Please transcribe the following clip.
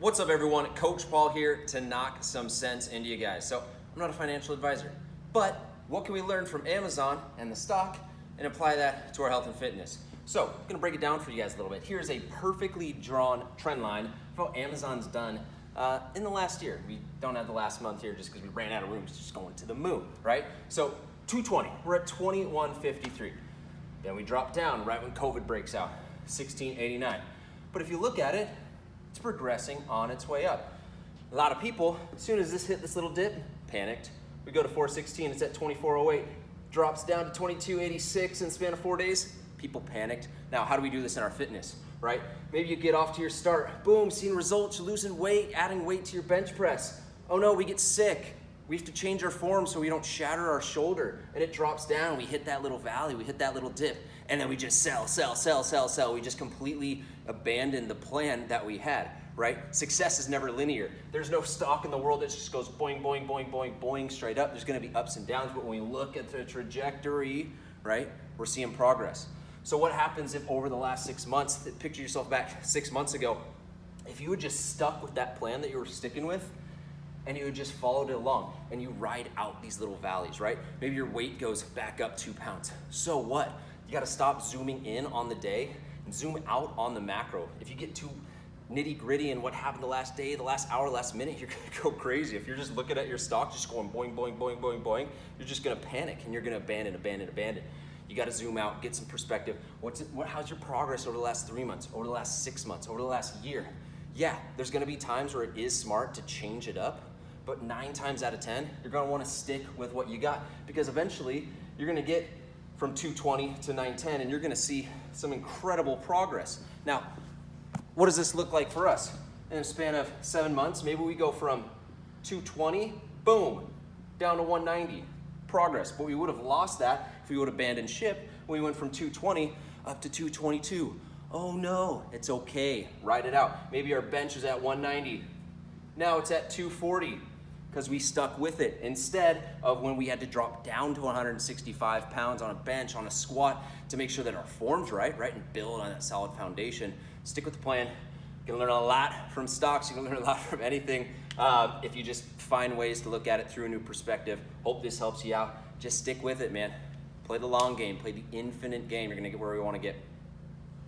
What's up, everyone? Coach Paul here to knock some sense into you guys. So I'm not a financial advisor, but what can we learn from Amazon and the stock and apply that to our health and fitness? So I'm gonna break it down for you guys a little bit. Here's a perfectly drawn trend line of what Amazon's done in the last year. We don't have the last month here just because we ran out of room. It's just going to the moon, right? So 220, we're at 2153. Then we drop down right when COVID breaks out, 1689. But if you look at it, it's progressing on its way up. A lot of people, as soon as this hit this little dip, panicked. We go to 416, it's at 2408, drops down to 2286 in the span of 4 days. People panicked. Now, how do we do this in our fitness, right? Maybe you get off to your start, boom, seeing results, you're losing weight, adding weight to your bench press. Oh no, we get sick. We have to change our form so we don't shatter our shoulder, and it drops down. We hit that little valley, we hit that little dip, and then we just sell. We just completely abandon the plan that we had, right? Success is never linear. There's no stock in the world that just goes boing, boing, boing, boing, boing straight up. There's gonna be ups and downs, but when we look at the trajectory, right, we're seeing progress. So what happens if over the last 6 months, picture yourself back 6 months ago, if you had just stuck with that plan that you were sticking with, and you just followed it along and you ride out these little valleys, right? Maybe your weight goes back up 2 pounds. So what? You gotta stop zooming in on the day and zoom out on the macro. If you get too nitty gritty in what happened the last day, the last hour, last minute, you're gonna go crazy. If you're just looking at your stock, just going boing, boing, boing, boing, boing, you're just gonna panic and you're gonna abandon. You gotta zoom out, get some perspective. How's your progress over the last 3 months, over the last 6 months, over the last year? Yeah, there's gonna be times where it is smart to change it up, but 9 times out of 10, you're gonna wanna stick with what you got, because eventually you're gonna get from 220 to 910 and you're gonna see some incredible progress. Now, what does this look like for us? In a span of 7 months, maybe we go from 220, boom, down to 190, progress. But we would have lost that if we would have abandoned ship when we went from 220 up to 222. Oh no, it's okay, ride it out. Maybe our bench is at 190, now it's at 240, because we stuck with it instead of when we had to drop down to 165 pounds on a bench, on a squat, to make sure that our form's right, and build on that solid foundation. Stick with the plan. You're gonna learn a lot from stocks. You're gonna learn a lot from anything if you just find ways to look at it through a new perspective. Hope this helps you out. Just stick with it, man. Play the long game, play the infinite game. You're gonna get where we wanna get.